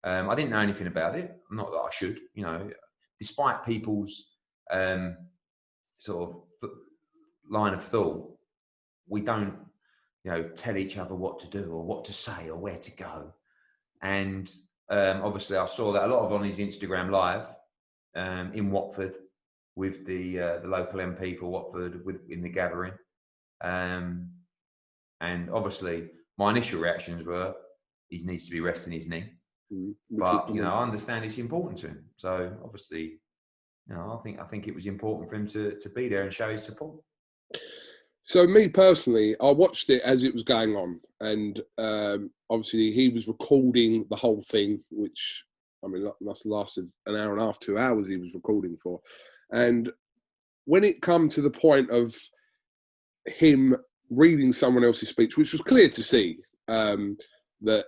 I didn't know anything about it. Not that I should, you know, despite people's sort of line of thought, we don't, you know, tell each other what to do or what to say or where to go. And obviously I saw that a lot of on his Instagram live in Watford with the local MP for Watford in the gathering. And obviously my initial reactions were, he needs to be resting his knee. But, you know, I understand it's important to him. So obviously, you know, I think it was important for him to be there and show his support. So me personally, I watched it as it was going on, and obviously he was recording the whole thing, which, I mean, must have lasted an hour and a half, 2 hours he was recording for. And when it come to the point of him reading someone else's speech, which was clear to see that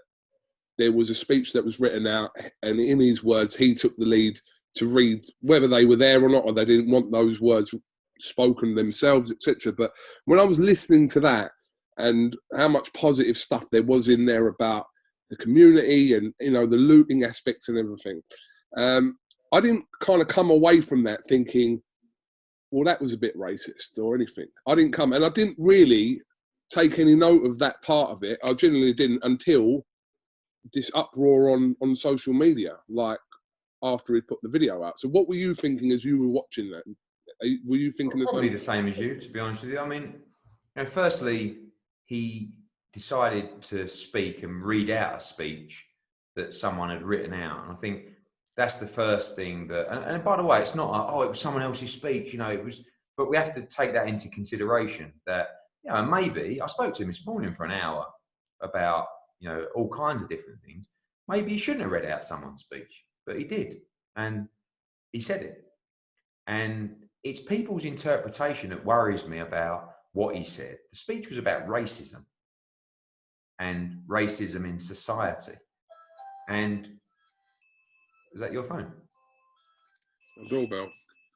there was a speech that was written out, and in his words, he took the lead to read, whether they were there or not, or they didn't want those words spoken themselves, etc. But when I was listening to that and how much positive stuff there was in there about the community and, you know, the looting aspects and everything, I didn't kind of come away from that thinking, well, that was a bit racist or anything. I didn't really take any note of that part of it. I genuinely didn't until this uproar on social media, like after he put the video out. So what were you thinking as you were watching that? Were you thinking probably the same as you, to be honest with you? I mean, you know, firstly, he decided to speak and read out a speech that someone had written out. And I think that's the first thing that, and by the way, it's not, oh, it was someone else's speech, you know, it was, but we have to take that into consideration that, you know, maybe I spoke to him this morning for an hour about, you know, all kinds of different things. Maybe he shouldn't have read out someone's speech, but he did. And he said it. And it's people's interpretation that worries me about what he said. The speech was about racism and racism in society. And is that your phone? A doorbell.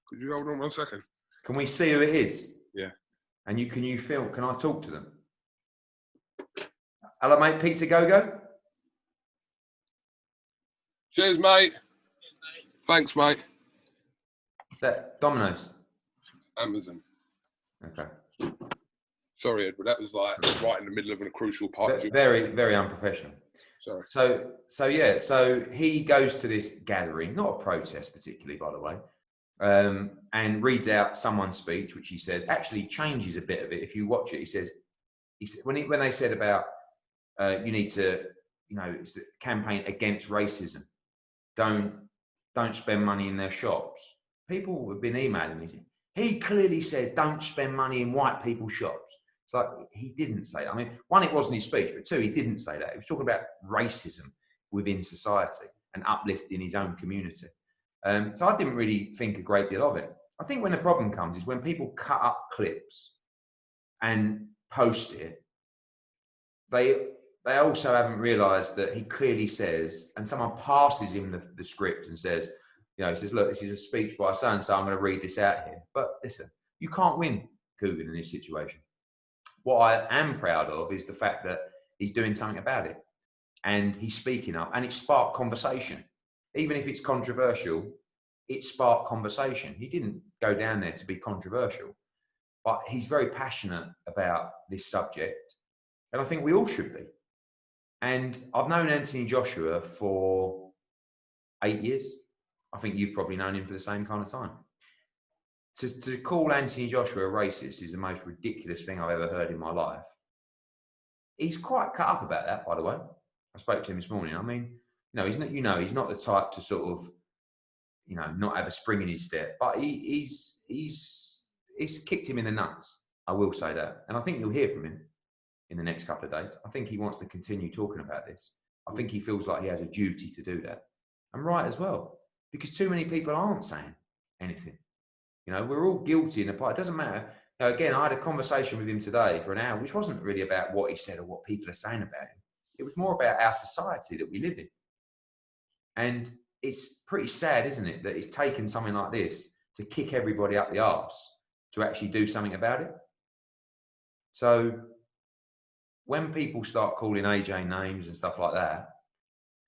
Could you hold on 1 second? Can we see who it is? Yeah. And can you feel, can I talk to them? Hello, mate, Pizza Go-Go? Cheers, mate. Thanks, mate. Is that Domino's? Amazon. Okay. Sorry, Edward, that was like right in the middle of a crucial part. Very, very unprofessional. Sorry. So yeah, so he goes to this gathering, not a protest particularly, by the way, and reads out someone's speech, which he says actually changes a bit of it. If you watch it, he says when they said about you need to, you know, it's a campaign against racism. Don't spend money in their shops. People have been emailing me. He clearly said, don't spend money in white people's shops. It's like, he didn't say that. I mean, one, it wasn't his speech, but two, he didn't say that. He was talking about racism within society and uplifting his own community. So I didn't really think a great deal of it. I think when the problem comes is when people cut up clips and post it, they also haven't realized that he clearly says, and someone passes him the script and says, you know, he says, look, this is a speech by so-and-so, I'm going to read this out here. But listen, you can't win Coogan in this situation. What I am proud of is the fact that he's doing something about it. And he's speaking up, and it sparked conversation. Even if it's controversial, it sparked conversation. He didn't go down there to be controversial, but he's very passionate about this subject. And I think we all should be. And I've known Anthony Joshua for 8 years. I think you've probably known him for the same kind of time. To call Anthony Joshua a racist is the most ridiculous thing I've ever heard in my life. He's quite cut up about that, by the way. I spoke to him this morning. I mean, he's not the type to sort of, not have a spring in his step, but he's kicked him in the nuts. I will say that. And I think you'll hear from him in the next couple of days. I think he wants to continue talking about this. I think he feels like he has a duty to do that. And right as well, because too many people aren't saying anything. We're all guilty in the part. It doesn't matter. Again, I had a conversation with him today for an hour, which wasn't really about what he said or what people are saying about him. It was more about our society that we live in. And it's pretty sad, isn't it, that it's taken something like this to kick everybody up the arse to actually do something about it. So when people start calling AJ names and stuff like that,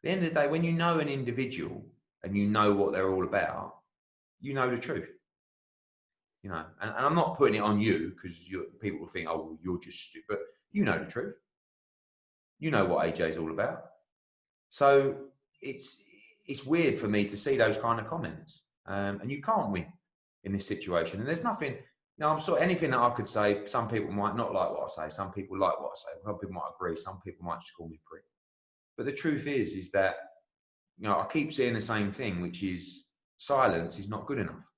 the end of the day, when you know an individual and you know what they're all about, you know the truth. You know, and I'm not putting it on you because people will think, oh, well, you're just stupid. But you know the truth. You know what AJ is all about. So it's weird for me to see those kind of comments. And you can't win in this situation. And there's nothing, you know, I'm sure anything that I could say, some people might not like what I say. Some people like what I say. Some people might agree. Some people might just call me prick. But the truth is that, you know, I keep saying the same thing, which is silence is not good enough.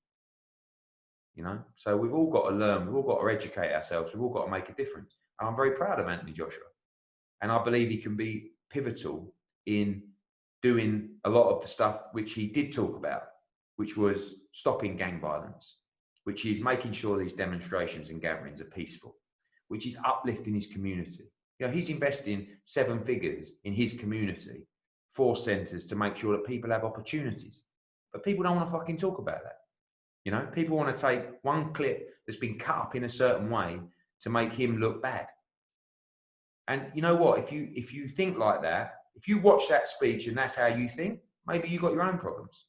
You know, so we've all got to learn. We've all got to educate ourselves. We've all got to make a difference. And I'm very proud of Anthony Joshua. And I believe he can be pivotal in doing a lot of the stuff which he did talk about, which was stopping gang violence, which is making sure these demonstrations and gatherings are peaceful, which is uplifting his community. You know, he's investing 7 figures in his community, 4 centres to make sure that people have opportunities. But people don't want to fucking talk about that. You know, people want to take one clip that's been cut up in a certain way to make him look bad. And you know what? If you think like that, if you watch that speech and that's how you think, maybe you got your own problems.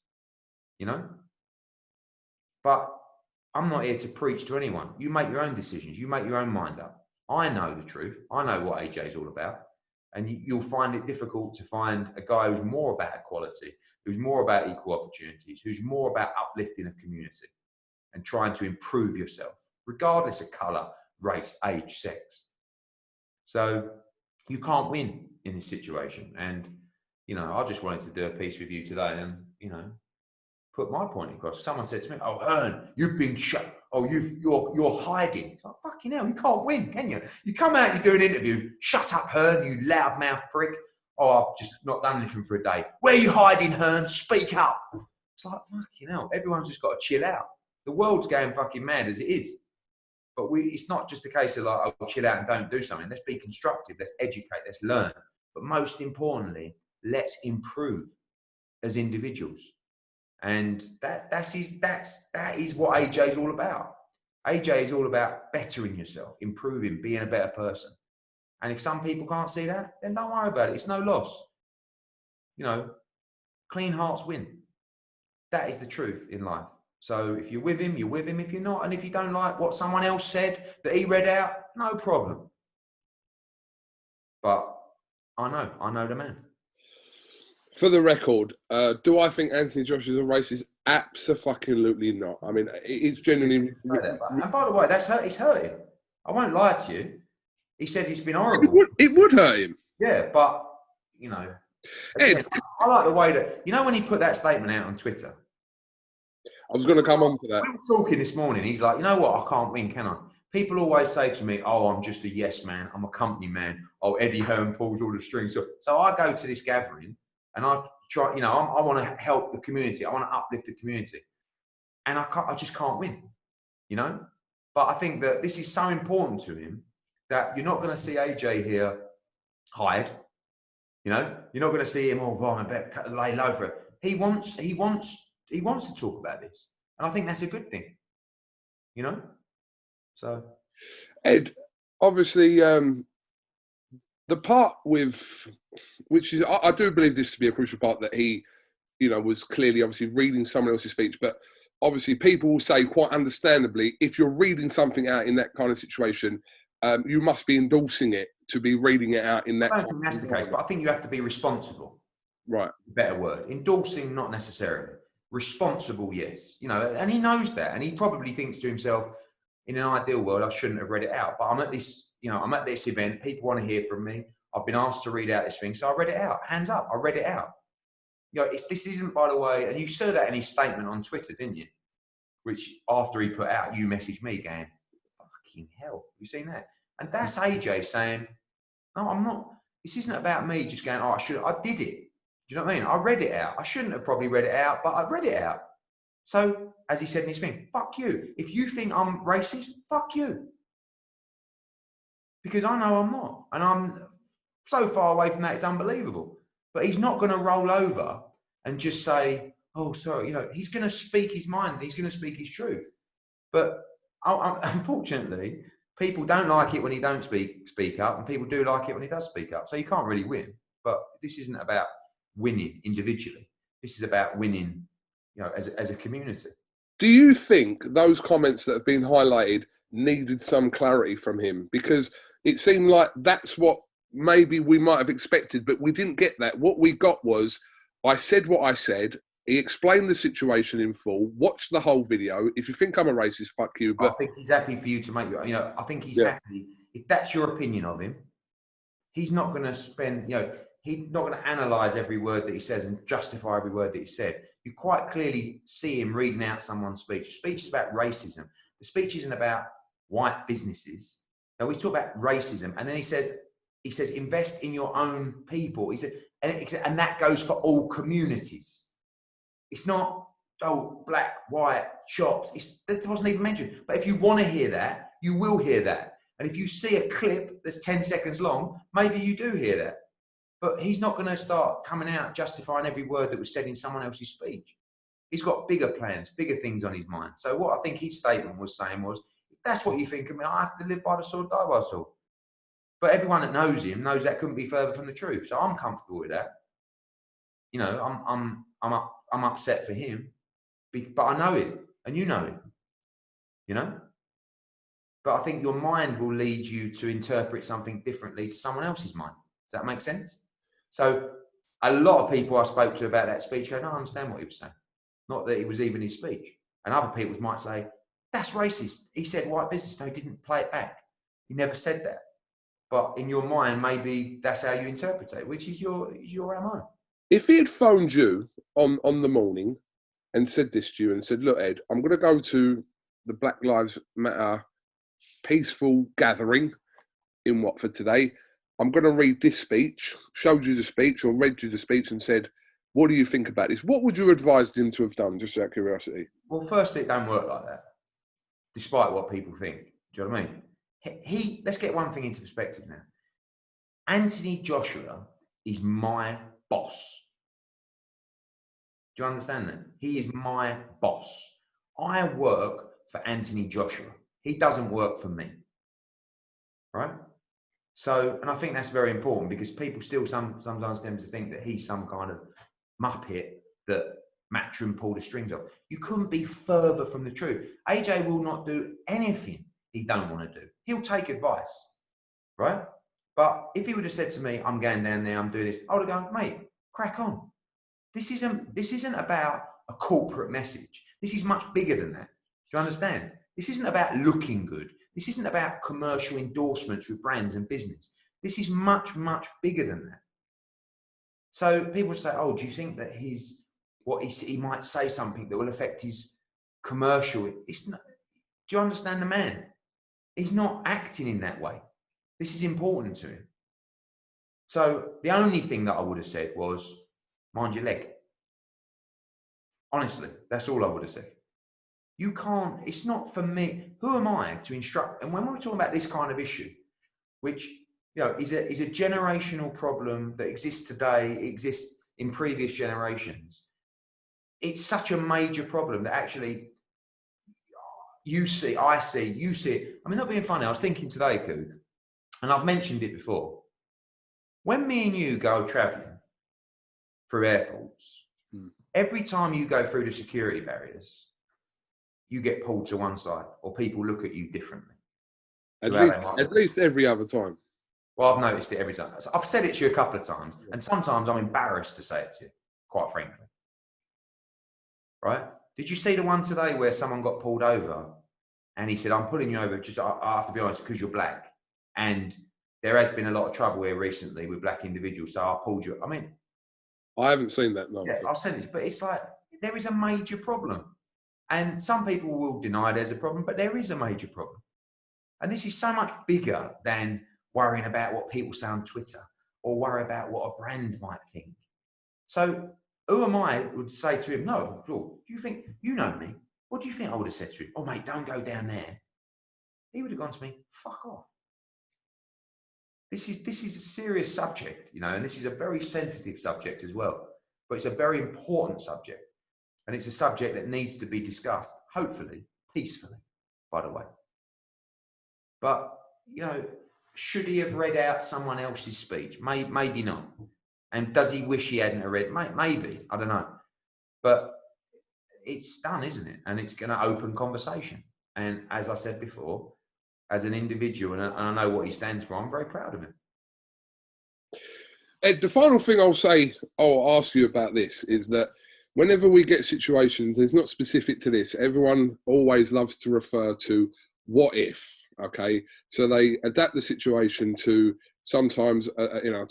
You know? But I'm not here to preach to anyone. You make your own decisions. You make your own mind up. I know the truth. I know what AJ is all about. And you'll find it difficult to find a guy who's more about equality, who's more about equal opportunities, who's more about uplifting a community and trying to improve yourself, regardless of colour, race, age, sex. So you can't win in this situation. And, you know, I just wanted to do a piece with you today and, you know, put my point across. Someone said to me, oh, HEARN, you've been shut. Oh, you're hiding. Like, fucking hell, you can't win, can you? You come out, you do an interview, shut up, HEARN, you loudmouth prick. Oh, I've just not done anything for a day. Where are you hiding, HEARN? Speak up. It's like, fucking hell, everyone's just got to chill out. The world's going fucking mad as it is. But it's not just a case of like, oh, chill out and don't do something. Let's be constructive. Let's educate. Let's learn. But most importantly, let's improve as individuals. And that is what AJ is all about. AJ is all about bettering yourself, improving, being a better person. And if some people can't see that, then don't worry about it. It's no loss. You know, clean hearts win. That is the truth in life. So if you're with him, you're with him. If you're not, and if you don't like what someone else said that he read out, no problem. But I know the man. For the record, do I think Anthony Joshua is a racist? Absolutely not. I mean, it's genuinely. And by the way, it's hurt him. I won't lie to you. He says it's been horrible. It would hurt him. Yeah, but you know, again, I like the way that, you know, when he put that statement out on Twitter. I was going to come on to that. We were talking this morning. He's like, you know what? I can't win, can I? People always say to me, oh, I'm just a yes man. I'm a company man. Oh, Eddie Hearn pulls all the strings. So I go to this gathering and I try, you know, I want to help the community. I want to uplift the community. And I just can't win, you know? But I think that this is so important to him that you're not going to see AJ here hide. You know, you're not going to see him, oh, well, I better lay low for it. He wants to talk about this. And I think that's a good thing, you know? So, Ed, obviously, the part with, which is, I do believe this to be a crucial part, that he, you know, was clearly obviously reading someone else's speech, but obviously people will say quite understandably, if you're reading something out in that kind of situation, you must be endorsing it to be reading it out in that. I don't think that's the case, but I think you have to be responsible. Right. Better word. Endorsing, not necessarily. Responsible, yes. You know, and he knows that, and he probably thinks to himself, in an ideal world, I shouldn't have read it out. But I'm at this, you know, I'm at this event. People want to hear from me. I've been asked to read out this thing, so I read it out. Hands up, I read it out. You know, this isn't, by the way, and you saw that in his statement on Twitter, didn't you? Which after he put out, you messaged me going, fucking hell. You seen that? And that's AJ saying, no, I'm not. This isn't about me just going, oh, I did it. Do you know what I mean? I read it out. I shouldn't have probably read it out, but I read it out. So, as he said in his thing, fuck you. If you think I'm racist, fuck you. Because I know I'm not. And I'm so far away from that, it's unbelievable. But he's not going to roll over and just say, oh, sorry, you know, he's going to speak his mind. He's going to speak his truth. But unfortunately, people don't like it when he don't speak up, and people do like it when he does speak up. So you can't really win. But this isn't about winning individually. This is about winning, you know, as a community. Do you think those comments that have been highlighted needed some clarity from him? Because it seemed like that's what maybe we might have expected, but we didn't get that. What we got was, I said what I said. He explained the situation in full. Watch the whole video. If you think I'm a racist, fuck you. But I think he's happy for you to make, you know, I think he's yeah. happy. If that's your opinion of him, he's not going to spend, you know, he's not going to analyze every word that he says and justify every word that he said. You quite clearly see him reading out someone's speech. The speech is about racism. The speech isn't about white businesses. Now we talk about racism, and then he says, invest in your own people. He said, and that goes for all communities. It's not, oh, black, white, shops. That wasn't even mentioned. But if you want to hear that, you will hear that. And if you see a clip that's 10 seconds long, maybe you do hear that. But he's not going to start coming out justifying every word that was said in someone else's speech. He's got bigger plans, bigger things on his mind. So what I think his statement was saying was, if that's what you think of me, I have to live by the sword, die by the sword. But everyone that knows him knows that couldn't be further from the truth. So I'm comfortable with that. You know, I'm upset for him, but I know it, and you know it. You know. But I think your mind will lead you to interpret something differently to someone else's mind. Does that make sense? So a lot of people I spoke to about that speech, I don't understand what he was saying. Not that it was even his speech. And other people might say, that's racist. He said white business. No, he didn't play it back. He never said that. But in your mind, maybe that's how you interpret it, which is your MO. If he had phoned you on the morning and said this to you and said, look, Ed, I'm going to go to the Black Lives Matter peaceful gathering in Watford today. I'm going to read this speech, showed you the speech or read you the speech and said, what do you think about this? What would you advise him to have done, just out of curiosity? Well, firstly, it don't work like that, despite what people think. Do you know what I mean? Let's get one thing into perspective now. Anthony Joshua is my boss. Do you understand that? He is my boss. I work for Anthony Joshua. He doesn't work for me. Right? So, and I think that's very important because people still sometimes tend to think that he's some kind of muppet that Matchroom pulled the strings off. You couldn't be further from the truth. AJ will not do anything he don't want to do. He'll take advice, right? But if he would have said to me, I'm going down there, I'm doing this, I would have gone, mate, crack on. This isn't about a corporate message. This is much bigger than that. Do you understand? This isn't about looking good. This isn't about commercial endorsements with brands and business. This is much, much bigger than that. So people say, oh, do you think that he might say something that will affect his commercial? It's not, do you understand the man? He's not acting in that way. This is important to him. So the only thing that I would have said was, mind your leg. Honestly, that's all I would have said. You can't, it's not for me. Who am I to instruct? And when we're talking about this kind of issue, which, you know, is a generational problem that exists today, exists in previous generations. It's such a major problem that actually you see, I see, you see it. I mean, not being funny, I was thinking today, Coog, and I've mentioned it before. When me and you go traveling through airports, every time you go through the security barriers, you get pulled to one side or people look at you differently. At least every other time. Well, I've noticed it every time. I've said it to you a couple of times, and sometimes I'm embarrassed to say it to you, quite frankly. Right? Did you see the one today where someone got pulled over and he said, I'm pulling you over, just I have to be honest, because you're black. And there has been a lot of trouble here recently with black individuals, so I pulled you. I mean, I haven't seen that, no. Yeah, I'll send it, but it's like, there is a major problem. And some people will deny there's a problem, but there is a major problem. And this is so much bigger than worrying about what people say on Twitter or worry about what a brand might think. So who am I would say to him, no, do you think, you know me, what do you think I would have said to him? Oh, mate, don't go down there. He would have gone to me, fuck off. This is a serious subject, you know, and this is a very sensitive subject as well. But it's a very important subject. And it's a subject that needs to be discussed, hopefully, peacefully, by the way. But, you know, should he have read out someone else's speech? Maybe not. And does he wish he hadn't read? Maybe, I don't know. But it's done, isn't it? And it's going to open conversation. And as I said before, as an individual, and I know what he stands for, I'm very proud of him. Ed, the final thing I'll ask you about this is that whenever we get situations, it's not specific to this, everyone always loves to refer to what if, okay? So they adapt the situation to sometimes,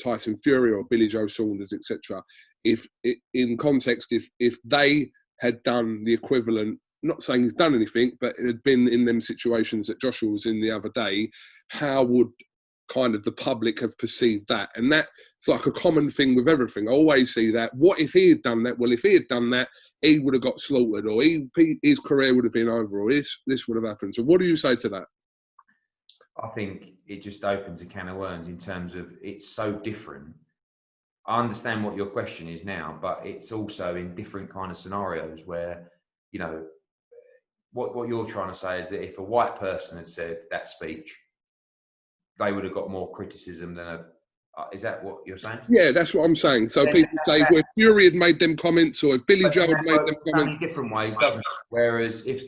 Tyson Fury or Billy Joe Saunders, etc. If in context, if they had done the equivalent, not saying he's done anything, but it had been in them situations that Joshua was in the other day, how would kind of the public have perceived that? And that's like a common thing with everything. I always see that. What if he had done that? Well, if he had done that, he would have got slaughtered, or his career would have been over, or this would have happened. So what do you say to that? I think it just opens a can of worms in terms of it's so different. I understand what your question is now, but it's also in different kind of scenarios where, you know, what you're trying to say is that if a white person had said that speech, they would have got more criticism than is that what you're saying? Yeah, that's what I'm saying. So then people say, well, if Fury had made them comments, or if Billy Joe had made them comments. So many different ways, doesn't it? Whereas if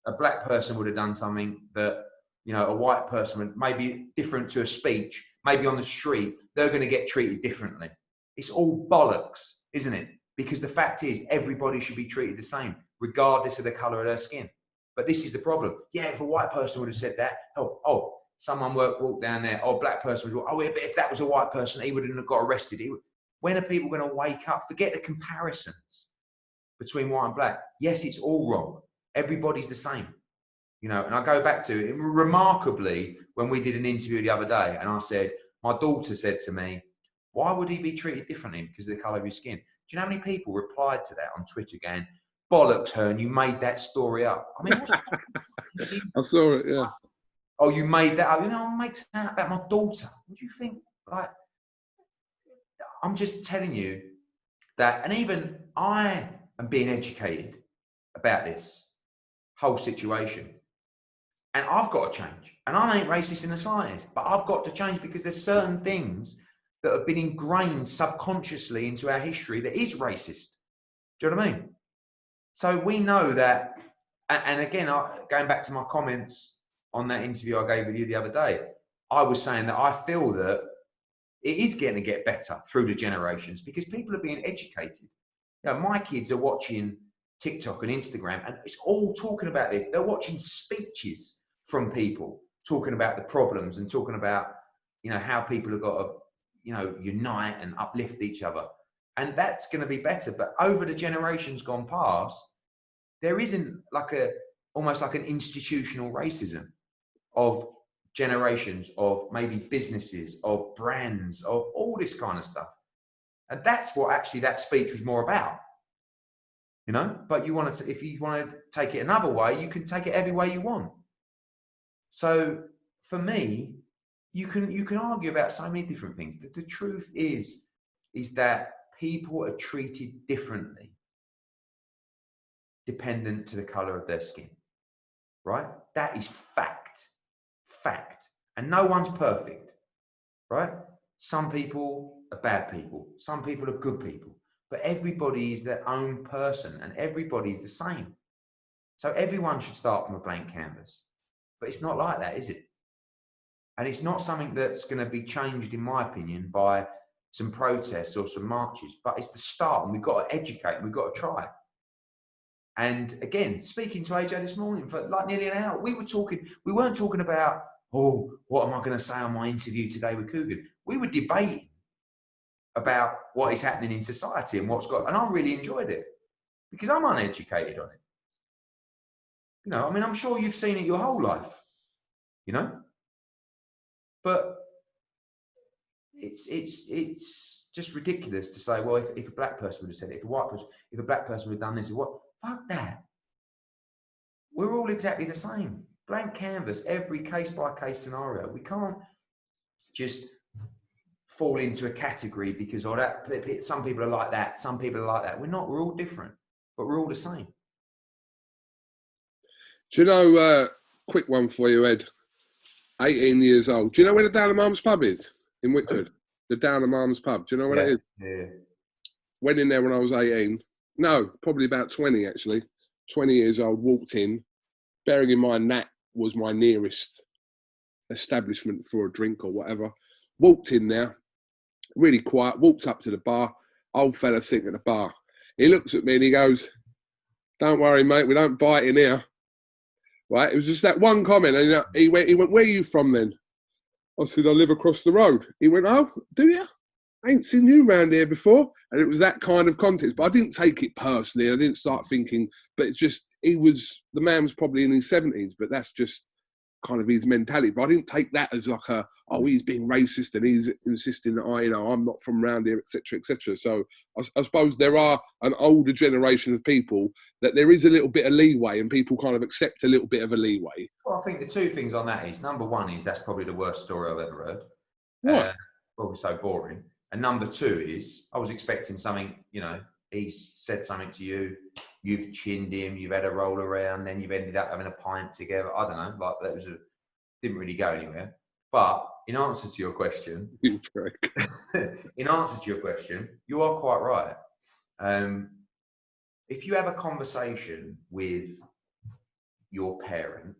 a black person would have done something that, you know, a white person would, maybe different to a speech, maybe on the street, they're going to get treated differently. It's all bollocks, isn't it? Because the fact is, everybody should be treated the same, regardless of the colour of their skin. But this is the problem. Yeah, if a white person would have said that, someone walked down there, black person was, yeah, but if that was a white person, he wouldn't have got arrested. When are people going to wake up? Forget the comparisons between white and black. Yes, it's all wrong. Everybody's the same. You know, and I go back to it remarkably when we did an interview the other day, and I said, my daughter said to me, why would he be treated differently because of the colour of his skin? Do you know how many people replied to that on Twitter going, bollocks, Hearn, you made that story up? I mean, I saw it, yeah. Oh, you made that up? You know, make that about my daughter. What do you think? Like, I'm just telling you that, and even I am being educated about this whole situation. And I've got to change. And I ain't racist in the slightest, but I've got to change because there's certain things that have been ingrained subconsciously into our history that is racist. Do you know what I mean? So we know that, and again, going back to my comments on that interview I gave with you the other day, I was saying that I feel that it is going to get better through the generations because people are being educated. You know, my kids are watching TikTok and Instagram, and it's all talking about this. They're watching speeches from people talking about the problems and talking about, you know, how people have got to, you know, unite and uplift each other. And that's going to be better. But over the generations gone past, there isn't almost like an institutional racism of generations, of maybe businesses, of brands, of all this kind of stuff. And that's what actually that speech was more about. You know, but if you want to take it another way, you can take it every way you want. So for me, you can argue about so many different things. But the truth is that people are treated differently dependent to the color of their skin, right? That is fact. And no one's perfect, right? Some people are bad people. Some people are good people. But everybody is their own person and everybody's the same. So everyone should start from a blank canvas. But it's not like that, is it? And it's not something that's going to be changed, in my opinion, by some protests or some marches. But it's the start, and we've got to educate, and we've got to try. And again, speaking to AJ this morning for like nearly an hour, we weren't talking about, what am I going to say on my interview today with Coogan? We were debating about what is happening in society and and I really enjoyed it because I'm uneducated on it. You know, I mean, I'm sure you've seen it your whole life, you know, but it's just ridiculous to say, well, if a black person would have said it, if a black person would have done this, fuck that. We're all exactly the same. Blank canvas, every case by case scenario. We can't just fall into a category because some people are like that, some people are like that. We're not, we're all different, but we're all the same. Do you know, quick one for you, Ed, 18 years old. Do you know where the Dallam Arms pub is in Whitford? the Down and Arms pub. Do you know what Yeah, it is? yeah. Went in there when I was 18. No, probably about 20 actually. 20 years old, walked in. Bearing in mind that was my nearest establishment for a drink or whatever. Walked in there, really quiet, walked up to the bar. Old fella sitting at the bar. He looks at me and he goes, "Don't worry, mate, we don't bite in here." Right? It was just that one comment. And he went, "Where are you from then?" I said, "I live across the road." He went, "Oh, do you? I ain't seen you around here before." And it was that kind of context. But I didn't take it personally. I didn't start thinking, but it's just, the man was probably in his 70s, but that's just kind of his mentality. But I didn't take that as like he's being racist and he's insisting that I'm not from around here, etc., etc. So I suppose there are an older generation of people that there is a little bit of leeway and people kind of accept a little bit of a leeway. Well, I think the two things on that is, number one is that's probably the worst story I've ever heard. What? Well, so boring. And number two is, I was expecting something, he's said something to you, you've chinned him, you've had a roll around, then you've ended up having a pint together. I don't know, like didn't really go anywhere. But in answer to your question, you are quite right. If you have a conversation with your parent,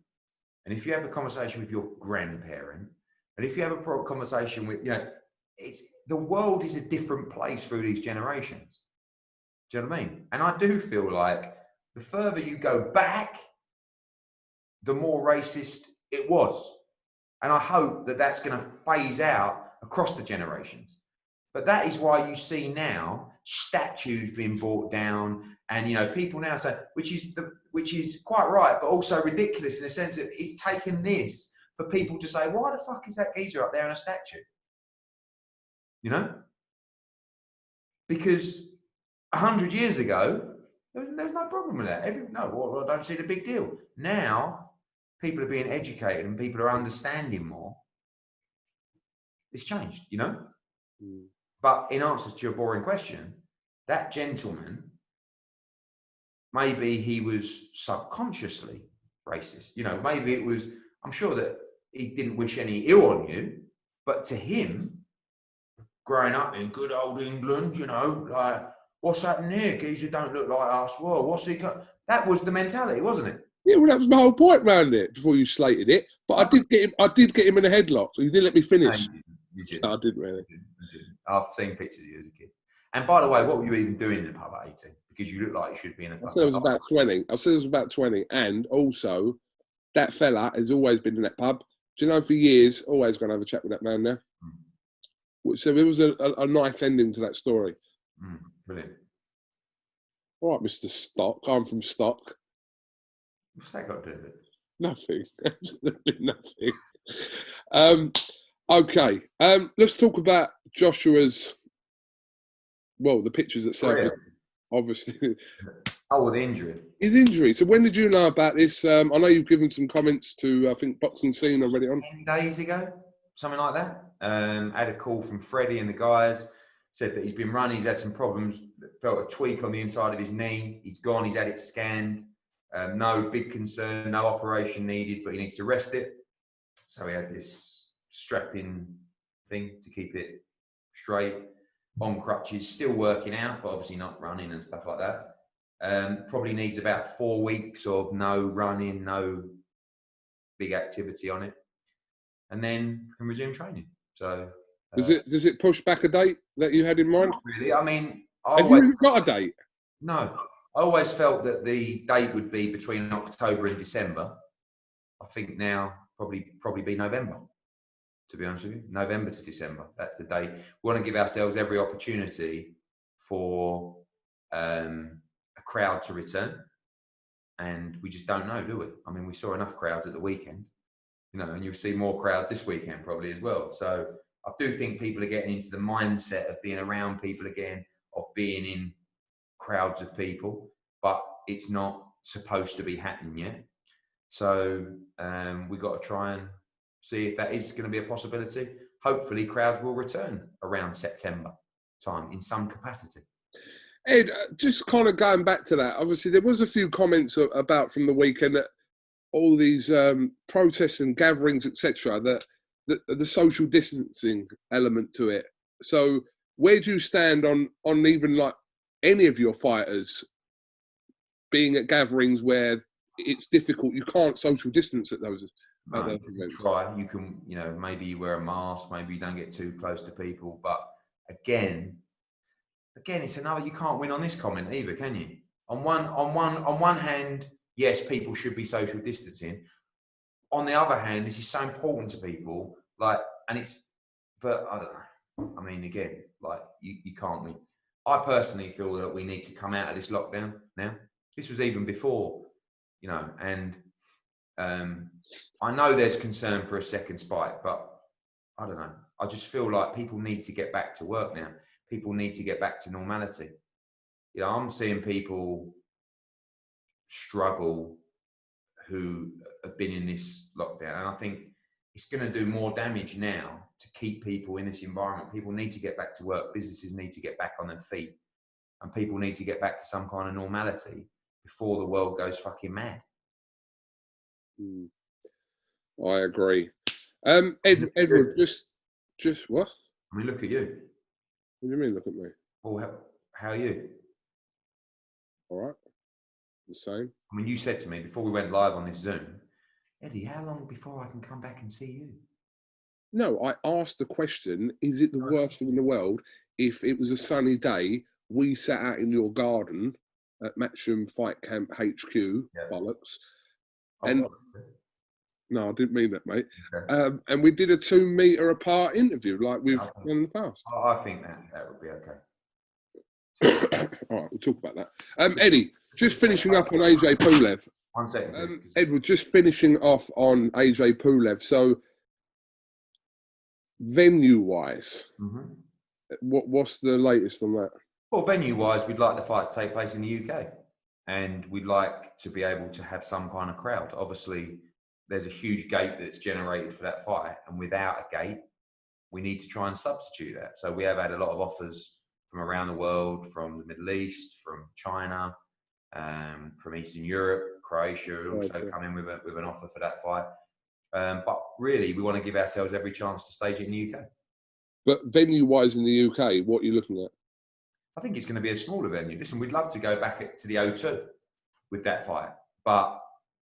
and if you have a conversation with your grandparent, and if you have a conversation with, the world is a different place through these generations. Do you know what I mean? And I do feel like the further you go back, the more racist it was. And I hope that that's going to phase out across the generations. But that is why you see now statues being brought down, and people now say, which is quite right, but also ridiculous in the sense that it's taken this for people to say, why the fuck is that geezer up there in a statue? Because 100 years ago, there was no problem with that. I don't see the big deal. Now, people are being educated and people are understanding more. It's changed, Mm. But in answer to your boring question, that gentleman, maybe he was subconsciously racist. Maybe it was, I'm sure that he didn't wish any ill on you, but to him, growing up in good old England, like, what's happening here? Geezer don't look like us. Well, what's he got? That was the mentality, wasn't it? Yeah, well, that was my whole point around it before you slated it. But I did get him in a headlock, so you didn't let me finish. No, you didn't. I didn't really. I've seen pictures of you as a kid. And by the way, what were you even doing in the pub at 18? Because you look like you should be in a pub. I said it was about 20. And also, that fella has always been in that pub. Do you know, for years, always going to have a chat with that man there. So it was a nice ending to that story. Brilliant. All right, Mr. Stock. I'm from Stock. What's that got to do with it? Nothing. Absolutely nothing. Okay. Let's talk about Joshua's, the pictures that surfaced, obviously. Oh, the injury. His injury. So when did you know about this? I know you've given some comments to, I think, Boxing Scene. I read it on 10 days ago, something like that. Had a call from Freddie and the guys. Said that he's been running. He's had some problems. Felt a tweak on the inside of his knee. He's gone. He's had it scanned. No big concern. No operation needed, but he needs to rest it. So he had this strapping thing to keep it straight, on crutches, still working out, but obviously not running and stuff like that. Probably needs about 4 weeks of no running, no big activity on it, and then can resume training. So does it push back a date that you had in mind? Not really. I mean, have you got a date? No. I always felt that the date would be between October and December. I think now probably be November, to be honest with you. November to December. That's the date. We want to give ourselves every opportunity for a crowd to return. And we just don't know, do we? I mean, we saw enough crowds at the weekend, and you'll see more crowds this weekend probably as well. So I do think people are getting into the mindset of being around people again, of being in crowds of people, but it's not supposed to be happening yet. So we've got to try and see if that is going to be a possibility. Hopefully crowds will return around September time in some capacity. Ed, just kind of going back to that, obviously there was a few comments about from the weekend that all these protests and gatherings, etc., that the social distancing element to it So where do you stand on even like any of your fighters being at gatherings where it's difficult? You can't social distance at those No, you can events. try. You can, you know, maybe you wear a mask, maybe you don't get too close to people. But again, it's another. You can't win on this comment either, can you? On one hand, yes, people should be social distancing. On the other hand, this is so important to people. Like, and it's, but I don't know. I mean, again, like you can't win. I personally feel that we need to come out of this lockdown now. This was even before, you know, and I know there's concern for a second spike, but I don't know. I just feel like people need to get back to work now. People need to get back to normality. You know, I'm seeing people struggle who have been in this lockdown, and I think it's going to do more damage now to keep people in this environment. People need to get back to work. Businesses need to get back on their feet, and people need to get back to some kind of normality before the world goes fucking mad. I agree. Edward, just what? I mean, look at you. What do you mean, look at me? Well, how are you? All right. The same. I mean, you said to me before we went live on this Zoom, Eddie, how long before I can come back and see you? No, I asked the question, is it the worst thing in the world if it was a sunny day, we sat out in your garden at Matchroom Fight Camp HQ, bollocks, and no, I didn't mean that, mate. Okay. And we did a 2 meter apart interview like we've done in the past. I think that would be okay. All right, we'll talk about that. Eddie, just finishing up on AJ Pulev. 1 second. Edward, just finishing off on AJ Pulev. So, venue-wise, what's the latest on that? Well, venue-wise, we'd like the fight to take place in the UK, and we'd like to be able to have some kind of crowd. Obviously, there's a huge gate that's generated for that fight, and without a gate, we need to try and substitute that. So we have had a lot of offers from around the world, from the Middle East, from China, from Eastern Europe. Croatia also come in with an offer for that fight. But really, we want to give ourselves every chance to stage it in the UK. But venue-wise in the UK, what are you looking at? I think it's going to be a smaller venue. Listen, we'd love to go back to the O2 with that fight. But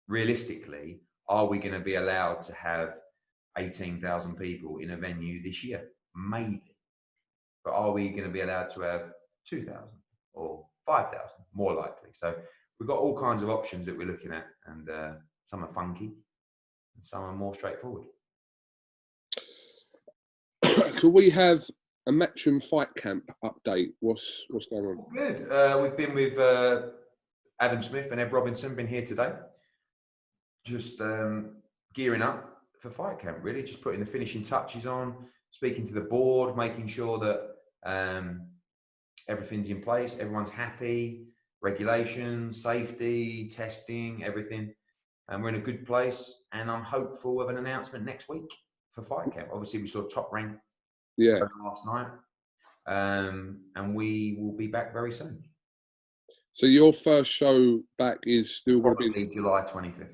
realistically, are we going to be allowed to have 18,000 people in a venue this year? Maybe. But are we going to be allowed to have 2,000 or 5,000? More likely. So we've got all kinds of options that we're looking at, and some are funky and some are more straightforward. Could we have a Matchroom Fight Camp update? What's going on? Good. We've been with Adam Smith and Ed Robinson, been here today. Just gearing up for Fight Camp, really. Just putting the finishing touches on, speaking to the board, making sure that everything's in place, everyone's happy, regulations, safety, testing, everything. And we're in a good place, and I'm hopeful of an announcement next week for Fight Camp. Obviously, we saw Top Rank last night, and we will be back very soon. So your first show back is still going to be July 25th.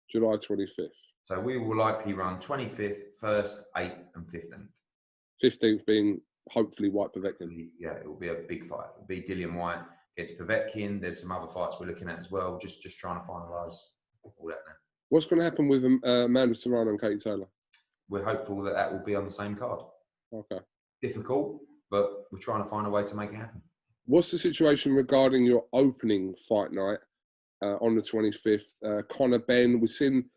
July 25th. So we will likely run 25th, 1st, 8th, and 15th. 15th being hopefully White Povetkin. Yeah, it will be a big fight. It'll be Dillian White against Povetkin. There's some other fights we're looking at as well. Just trying to finalise all that now. What's going to happen with Amanda Serrano and Katie Taylor? We're hopeful that will be on the same card. Okay. Difficult, but we're trying to find a way to make it happen. What's the situation regarding your opening fight night on the 25th? Conor Benn, we've seen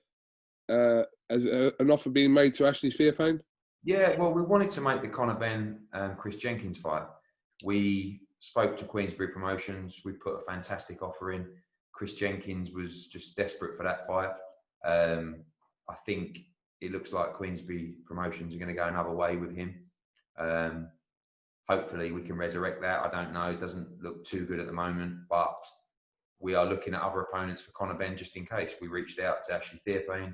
as an offer being made to Ashley Theophane? Yeah, well, we wanted to make the Conor Benn Chris Jenkins fight. We spoke to Queensberry Promotions. We put a fantastic offer in. Chris Jenkins was just desperate for that fight. I think it looks like Queensberry Promotions are going to go another way with him. Hopefully we can resurrect that. I don't know. It doesn't look too good at the moment, but we are looking at other opponents for Conor Benn just in case. We reached out to Ashley Theophane.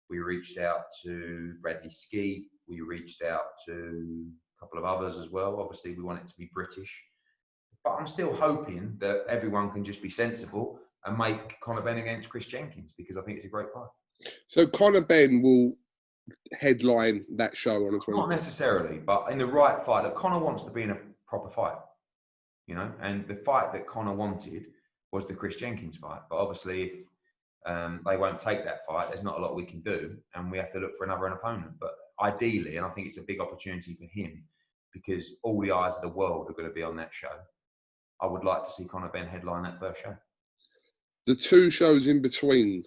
We reached out to Bradley Skeet. We reached out to a couple of others as well. Obviously, we want it to be British. But I'm still hoping that everyone can just be sensible and make Conor Benn against Chris Jenkins, because I think it's a great fight. So Conor Benn will headline that show on a 20. Not necessarily, but in the right fight. That Conor wants to be in a proper fight, you know. And the fight that Conor wanted was the Chris Jenkins fight. But obviously, if they won't take that fight, there's not a lot we can do, and we have to look for another opponent. But ideally, and I think it's a big opportunity for him, because all the eyes of the world are going to be on that show. I would like to see Conor Benn headline that first show. The two shows in between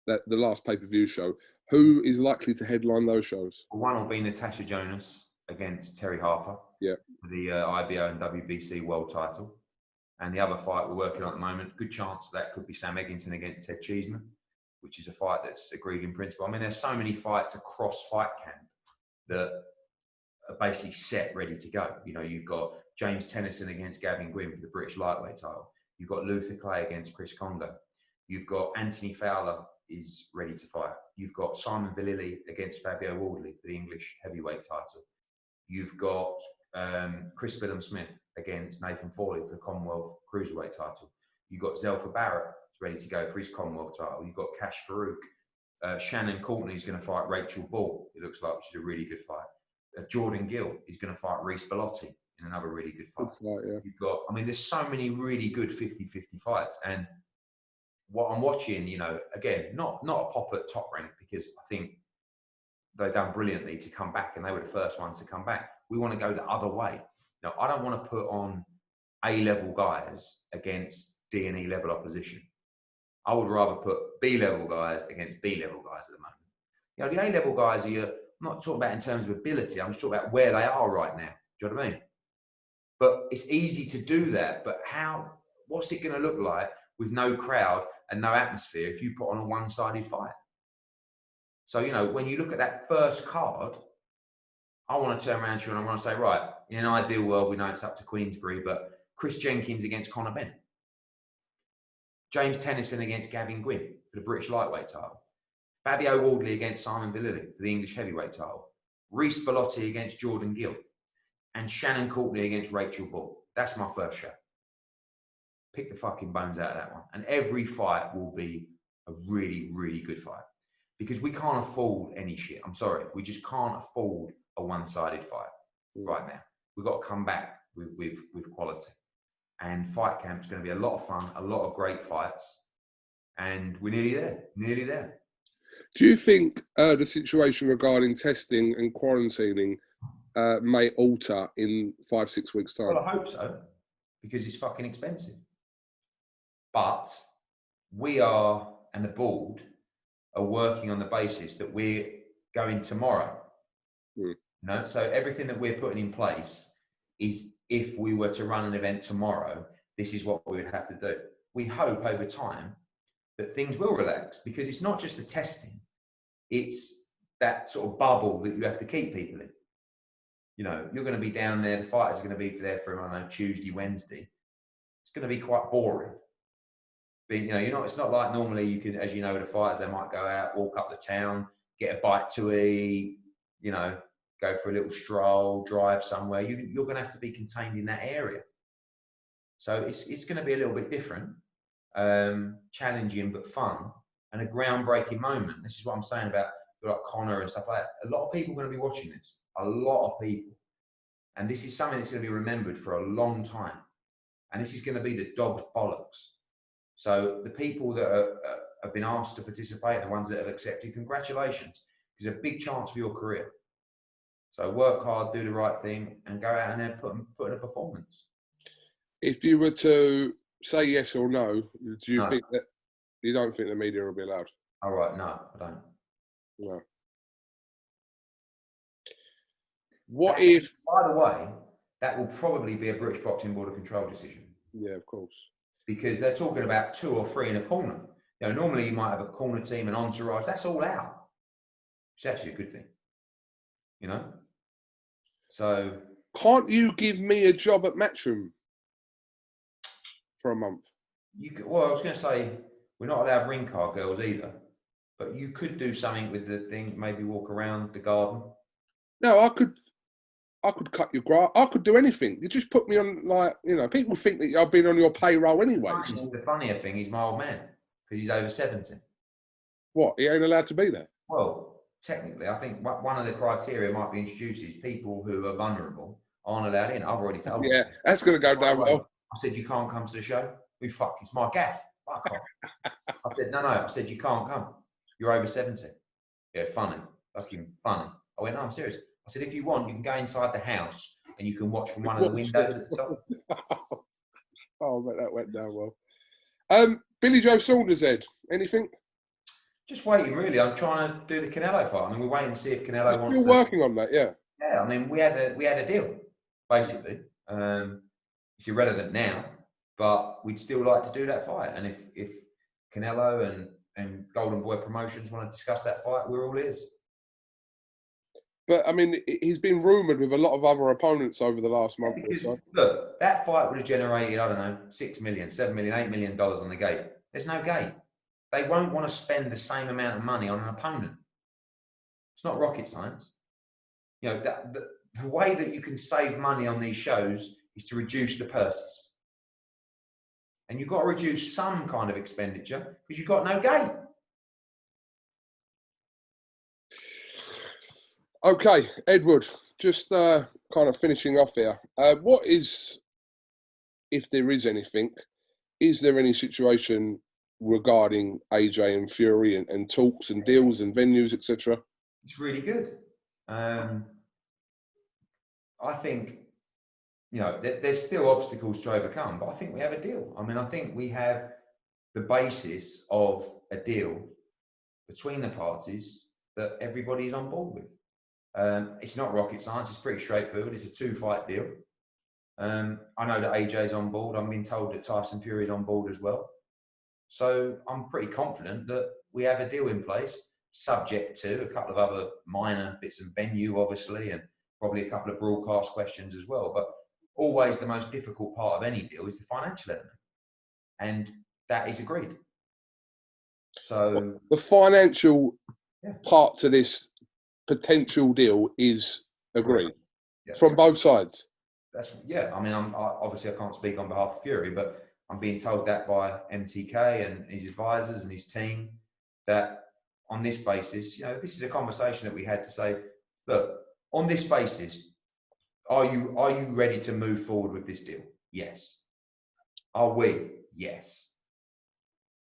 the last pay-per-view show, who is likely to headline those shows? One will be Natasha Jonas against Terry Harper. Yeah. For the IBO and WBC world title. And the other fight we're working on at the moment, good chance that could be Sam Eggington against Ted Cheeseman, which is a fight that's agreed in principle. I mean, there's so many fights across Fight Camp that are basically set, ready to go. You know, you've got James Tennyson against Gavin Gwynn for the British lightweight title. You've got Luther Clay against Chris Congo. You've got Anthony Fowler is ready to fight. You've got Simon Vallily against Fabio Wardley for the English heavyweight title. You've got Chris Billum-Smith against Nathan Forley for the Commonwealth cruiserweight title. You've got Zelfa Barrett ready to go for his Commonwealth title. You've got Cash Farouk. Shannon Courtney is going to fight Rachel Ball, it looks like, which is a really good fight. Jordan Gill is going to fight Reece Bellotti in another really good fight. Yeah. You've got, I mean, there's so many really good 50-50 fights. And what I'm watching, you know, again, not a pop at Top Rank, because I think they've done brilliantly to come back, and they were the first ones to come back. We want to go the other way. Now, I don't want to put on A-level guys against D&E level opposition. I would rather put B-level guys against B-level guys at the moment. You know, the A-level guys I'm not talking about in terms of ability, I'm just talking about where they are right now. Do you know what I mean? But it's easy to do that. But what's it going to look like with no crowd and no atmosphere if you put on a one-sided fight? So, you know, when you look at that first card, I want to turn around to you and I want to say, right, in an ideal world, we know it's up to Queensbury, but Chris Jenkins against Conor Benn. James Tennyson against Gavin Gwynn for the British lightweight title. Fabio Wardley against Simon Vallily for the English heavyweight title. Reece Bellotti against Jordan Gill. And Shannon Courtney against Rachel Ball. That's my first show. Pick the fucking bones out of that one. And every fight will be a really, really good fight. Because we can't afford any shit. I'm sorry. We just can't afford a one-sided fight right now. We've got to come back with quality. And Fight Camp's going to be a lot of fun, a lot of great fights. And we're nearly there. Do you think the situation regarding testing and quarantining may alter in 5-6 weeks' time? Well, I hope so, because it's fucking expensive. But we are, and the board are working on the basis that we're going tomorrow. You know, so everything that we're putting in place is, if we were to run an event tomorrow, this is what we would have to do. We hope over time that things will relax, because it's not just the testing, it's that sort of bubble that you have to keep people in. You know, you're going to be down there, the fighters are going to be there for, I don't know, Tuesday, Wednesday. It's going to be quite boring. But, you know, it's not like normally you can, as you know, the fighters, they might go out, walk up the town, get a bite to eat, you know, go for a little stroll, drive somewhere. You're going to have to be contained in that area. So it's going to be a little bit different, challenging but fun, and a groundbreaking moment. This is what I'm saying about like Conor and stuff like that. A lot of people are going to be watching this. A lot of people. And this is something that's going to be remembered for a long time. And this is going to be the dog's bollocks. So the people that have been asked to participate, the ones that have accepted, congratulations. It's a big chance for your career. So work hard, do the right thing, and go out and then put in a performance. If you were to say yes or no, do you No. think that you don't think the media will be allowed? All right, no, I don't. No. What if? By the way, that will probably be a British Boxing Board of Control decision. Yeah, of course. Because they're talking about 2 or 3 in a corner. You know, normally you might have a corner team, an entourage. That's all out. It's actually a good thing. You know. So. Can't you give me a job at Matchroom for a month? Well, I was going to say, we're not allowed ring car girls either, but you could do something with the thing, maybe walk around the garden. No, I could cut your grass. I could do anything. You just put me on, like, you know, people think that I've been on your payroll anyway. The funnier thing, he's my old man, because he's over 70. What? He ain't allowed to be there? Well, technically, I think one of the criteria might be introduced is people who are vulnerable aren't allowed in. I've already told Yeah, them. that's going to go down well. I said, you can't come to the show. Who fuck? It's my gaff. Fuck off. I said, no. I said, you can't come. You're over 70. Yeah, funny. Fucking funny. I went, no, I'm serious. I said, if you want, you can go inside the house and you can watch from one of the windows at the top. Oh, but that went down well. Billy Joe Saunders, Ed, anything? Just waiting, really. I'm trying to do the Canelo fight. I mean, we're waiting to see if Canelo wants to. You're working on that, yeah. Yeah, I mean, we had a deal, basically. It's irrelevant now, but we'd still like to do that fight. And if Canelo and Golden Boy Promotions want to discuss that fight, we're all ears. But I mean, he's been rumoured with a lot of other opponents over the last month. Because, look, that fight would have generated, I don't know, $6 million, $7 million, $8 million on the gate. There's no gate. They won't want to spend the same amount of money on an opponent. It's not rocket science. You know, the way that you can save money on these shows is to reduce the purses. And you've got to reduce some kind of expenditure because you've got no gate. Okay, Edward, just kind of finishing off here. What is, if there is anything, is there any situation regarding AJ and Fury and talks and deals and venues, etc.? It's really good. I think, you know, there's still obstacles to overcome, but I think we have a deal. I mean, I think we have the basis of a deal between the parties that everybody's on board with. It's not rocket science. It's pretty straightforward. It's a 2-fight deal. I know that AJ's on board. I'm being told that Tyson Fury is on board as well. So I'm pretty confident that we have a deal in place, subject to a couple of other minor bits of venue, obviously, and probably a couple of broadcast questions as well. But always the most difficult part of any deal is the financial element. And that is agreed. So the financial part to this potential deal is agreed from both sides. I mean, obviously I can't speak on behalf of Fury, but I'm being told that by MTK and his advisors and his team, that on this basis, you know, this is a conversation that we had to say, look, on this basis, are you ready to move forward with this deal? Yes. Are we? Yes.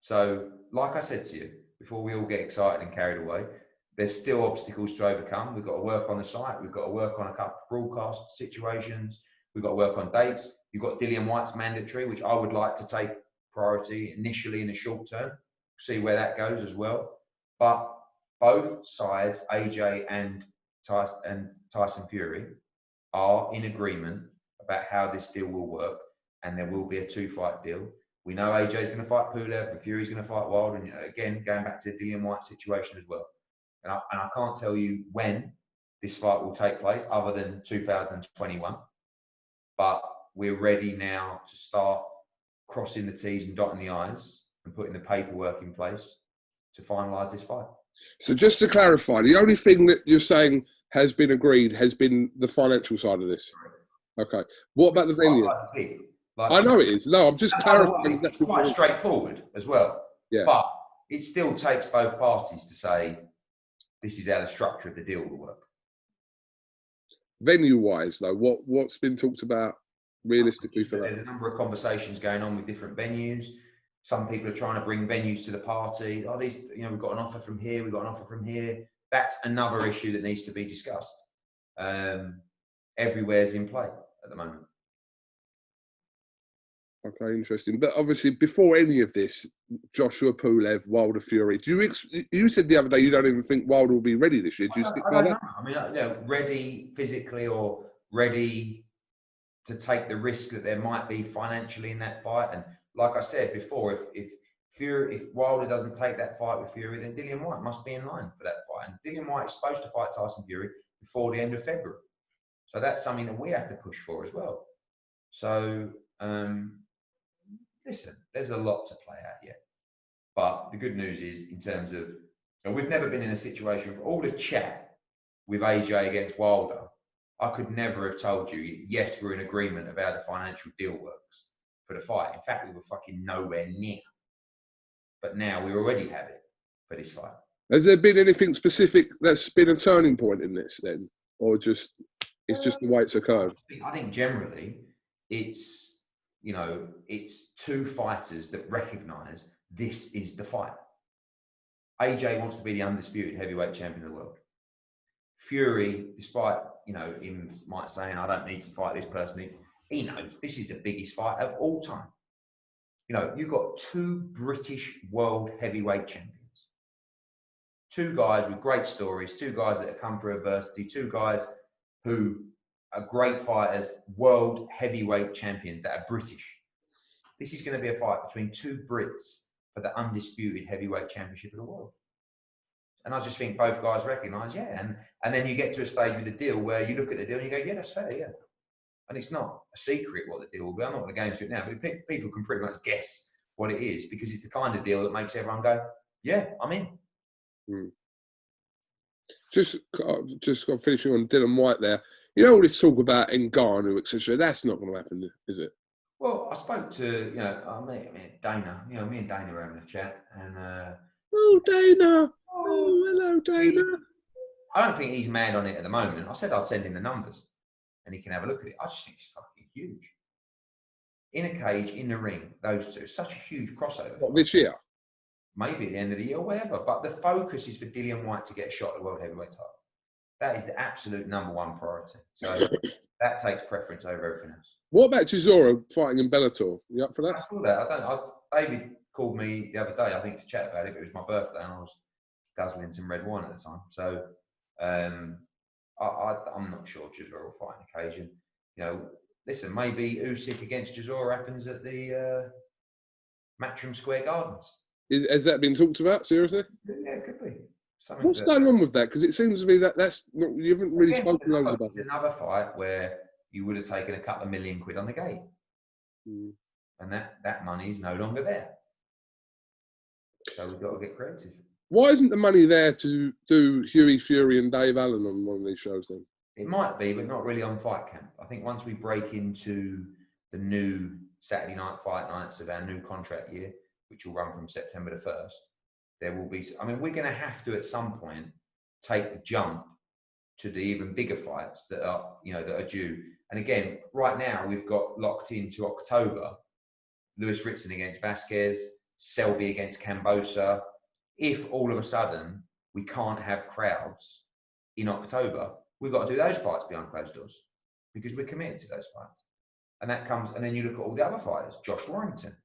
So, like I said to you, before we all get excited and carried away, there's still obstacles to overcome. We've got to work on the site. We've got to work on a couple of broadcast situations. We've got to work on dates. You've got Dillian White's mandatory, which I would like to take priority initially in the short term, see where that goes as well. But both sides, AJ and Tyson Fury, are in agreement about how this deal will work, and there will be a 2-fight deal. We know AJ is going to fight Pulev and Fury's going to fight Wilder, and again, going back to the Dillian White situation as well. And I can't tell you when this fight will take place other than 2021. But we're ready now to start crossing the T's and dotting the I's and putting the paperwork in place to finalise this fight. So just to clarify, the only thing that you're saying has been agreed has been the financial side of this. Okay. What about the venue? I know it is. No, I'm just clarifying. It's quite straightforward as well. Yeah. But it still takes both parties to say, this is how the structure of the deal will work. Venue-wise, though, what's been talked about realistically for that? There's a number of conversations going on with different venues. Some people are trying to bring venues to the party. Oh, these, you know, we've got an offer from here, we've got an offer from here. That's another issue that needs to be discussed. Everywhere's in play at the moment. Okay, interesting. But obviously, before any of this, Joshua Pulev, Wilder Fury. You said the other day you don't even think Wilder will be ready this year. Do you stick by that? I mean, you know, ready physically or ready to take the risk that there might be financially in that fight. And like I said before, if Wilder doesn't take that fight with Fury, then Dillian White must be in line for that fight. And Dillian White is supposed to fight Tyson Fury before the end of February. So that's something that we have to push for as well. So, listen, there's a lot to play out yet. But the good news is, in terms of, and we've never been in a situation for all the chat with AJ against Wilder, I could never have told you, yes, we're in agreement about how the financial deal works for the fight. In fact, we were fucking nowhere near. But now we already have it for this fight. Has there been anything specific that's been a turning point in this then? Or just, it's just the way it's occurred? I think generally it's, you know, it's two fighters that recognise this is the fight. AJ wants to be the undisputed heavyweight champion of the world. Fury, despite, you know, him might saying, I don't need to fight this person, he knows this is the biggest fight of all time. You know, you've got two British world heavyweight champions. Two guys with great stories, two guys that have come through adversity, two guys who are great fighters, world heavyweight champions that are British. This is going to be a fight between two Brits for the undisputed heavyweight championship of the world. And I just think both guys recognise, yeah. And then you get to a stage with the deal where you look at the deal and you go, yeah, that's fair, yeah. And it's not a secret what the deal will be. I'm not going to go into it now, but people can pretty much guess what it is because it's the kind of deal that makes everyone go, yeah, I'm in. Just finishing on Dylan White there. You know all this talk about Ngannou, etc. That's not going to happen, is it? Well, I spoke to, you know, Dana. You know, me and Dana were having a chat, and oh, Dana. Oh, hello, Dana. I don't think he's mad on it at the moment. I said I'd send him the numbers, and he can have a look at it. I just think it's fucking huge. In a cage, in the ring, those two, such a huge crossover. What, this year? Maybe at the end of the year or whatever. But the focus is for Dillian White to get a shot at the world heavyweight title. That is the absolute #1 priority. So that takes preference over everything else. What about Chisora fighting in Bellator? You up for that? I saw that. David called me the other day, I think, to chat about it. But it was my birthday, and I was guzzling some red wine at the time. So I'm not sure Chisora will fight on occasion. You know, listen, maybe Usyk against Chisora happens at the Matchroom Square Gardens. Has that been talked about, seriously? Yeah, it could be. What's going on with that? Because it seems to me that's not, you haven't really spoken loads about it. It's another fight where you would have taken a couple of million quid on the gate. And that money is no longer there. So we've got to get creative. Why isn't the money there to do Hughie Fury and Dave Allen on one of these shows then? It might be, but not really on Fight Camp. I think once we break into the new Saturday night fight nights of our new contract year, which will run from September the 1st, there will be, I mean, we're going to have to at some point take the jump to the even bigger fights that are, you know, that are due. And again, right now we've got locked into October, Lewis Ritson against Vasquez, Selby against Cambosa. If all of a sudden we can't have crowds in October, we've got to do those fights behind closed doors because we're committed to those fights. And that comes, and then you look at all the other fighters, Josh Warrington,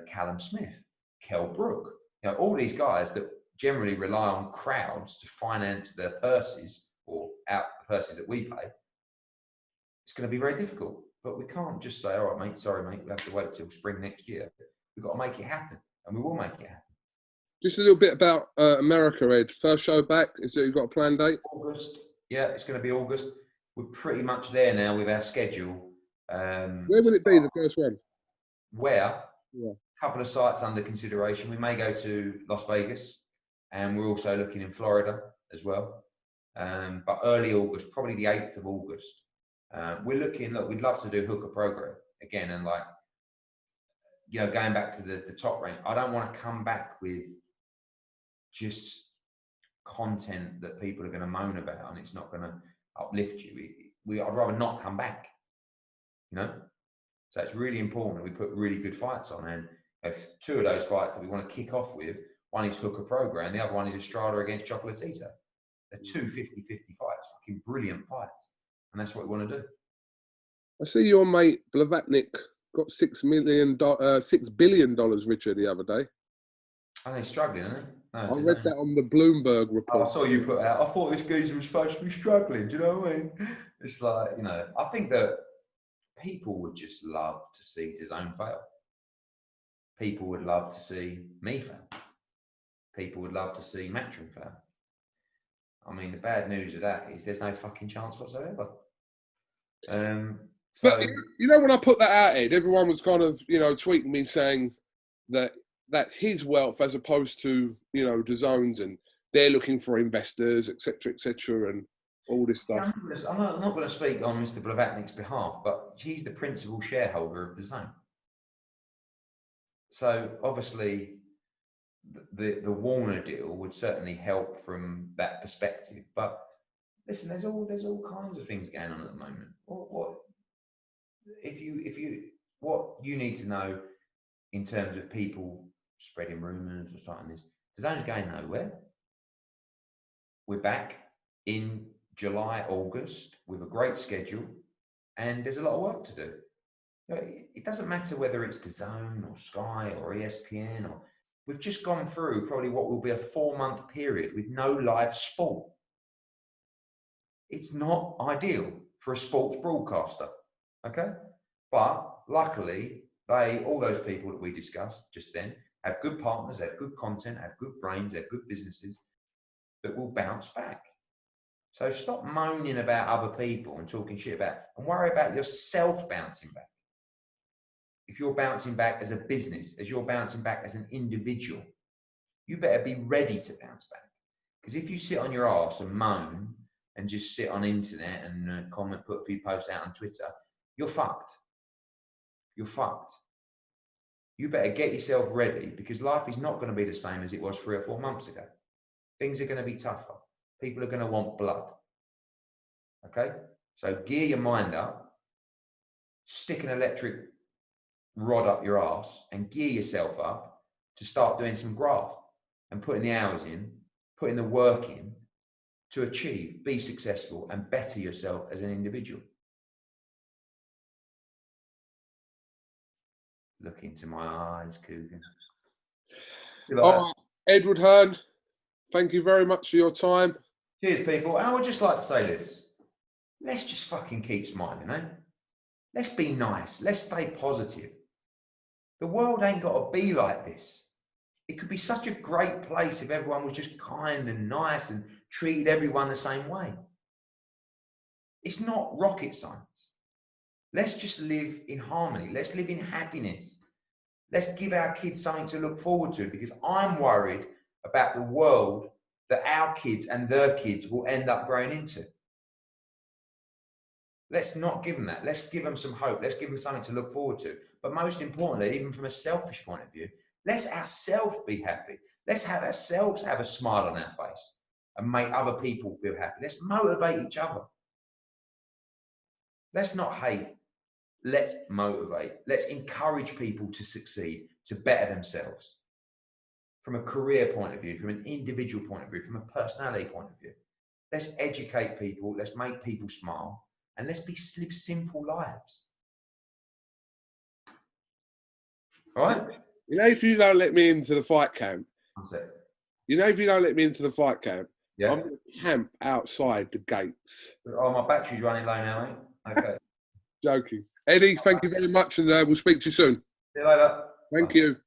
Callum Smith, Kell Brook, you know, all these guys that generally rely on crowds to finance their purses or out the purses that we pay. It's going to be very difficult, but we can't just say, all right, mate, sorry, mate, we'll have to wait till spring next year. We've got to make it happen, and we will make it happen. Just a little bit about America, Ed. First show back, is there, you've got a planned date? August. Yeah, it's going to be August. We're pretty much there now with our schedule. Where will it be, the first one? Where? Yeah. A couple of sites under consideration. We may go to Las Vegas, and we're also looking in Florida as well. But early August, probably the 8th of August. We're looking, look, we'd love to do Hooker program again, and like, you know, going back to the top rank, I don't want to come back with just content that people are going to moan about and it's not going to uplift you. I'd rather not come back, you know? So it's really important that we put really good fights on. And if two of those fights that we want to kick off with, one is Hooker program, the other one is Estrada against Chocolatito. They're two 50-50 fights, fucking brilliant fights. And that's what we want to do. I see your mate Blavatnik got $6 billion richer the other day. And they're struggling, aren't they? No, I read that on the Bloomberg report. I saw you put out, I thought this geezer was supposed to be struggling. Do you know what I mean? It's like, you know, I think that people would just love to see DAZN fail. People would love to see me fail. People would love to see Matchroom fail. I mean, the bad news of that is there's no fucking chance whatsoever. But you know, when I put that out, Ed, everyone was kind of, you know, tweeting me saying that that's his wealth as opposed to, you know, DAZN's, and they're looking for investors, etc., and all this stuff. Yeah, I'm not going to speak on Mr. Blavatnik's behalf, but he's the principal shareholder of DAZN. So obviously, the Warner deal would certainly help from that perspective. But listen, there's all kinds of things going on at the moment. What you need to know in terms of people spreading rumors or starting this? The Zone's going nowhere. We're back in July, August with a great schedule, and there's a lot of work to do. You know, it doesn't matter whether it's the Zone or Sky or ESPN, or we've just gone through probably what will be a 4-month period with no live sport. It's not ideal for a sports broadcaster, okay? But luckily, all those people that we discussed just then have good partners, have good content, have good brains, have good businesses that will bounce back. So stop moaning about other people and talking shit about, and worry about yourself bouncing back. If you're bouncing back as a business, as you're bouncing back as an individual, you better be ready to bounce back. Because if you sit on your arse and moan and just sit on the internet and comment, put a few posts out on Twitter, you're fucked. You're fucked. You better get yourself ready, because life is not going to be the same as it was 3 or 4 months ago. Things are going to be tougher. People are going to want blood. Okay? So gear your mind up, stick an electric rod up your ass and gear yourself up to start doing some graft and putting the hours in, putting the work in to achieve, be successful and better yourself as an individual. Look into my eyes, Coogan. All right, Edward Hearn, thank you very much for your time. Cheers, people. And I would just like to say this. Let's just fucking keep smiling, eh? Let's be nice. Let's stay positive. The world ain't got to be like this. It could be such a great place if everyone was just kind and nice and treated everyone the same way. It's not rocket science. Let's just live in harmony. Let's live in happiness. Let's give our kids something to look forward to, because I'm worried about the world that our kids and their kids will end up growing into. Let's not give them that. Let's give them some hope. Let's give them something to look forward to. But most importantly, even from a selfish point of view, let's ourselves be happy. Let's have ourselves have a smile on our face and make other people feel happy. Let's motivate each other. Let's not hate. Let's motivate. Let's encourage people to succeed, to better themselves. From a career point of view, from an individual point of view, from a personality point of view. Let's educate people. Let's make people smile. And let's live simple lives. All right? You know, if you don't let me into the fight camp, That's it. you know, if you don't let me into the fight camp, Yeah. I'm going to camp outside the gates. Oh, my battery's running low now, mate. Okay. Joking. Eddie, thank you very much, and we'll speak to you soon. See you later. Thank you.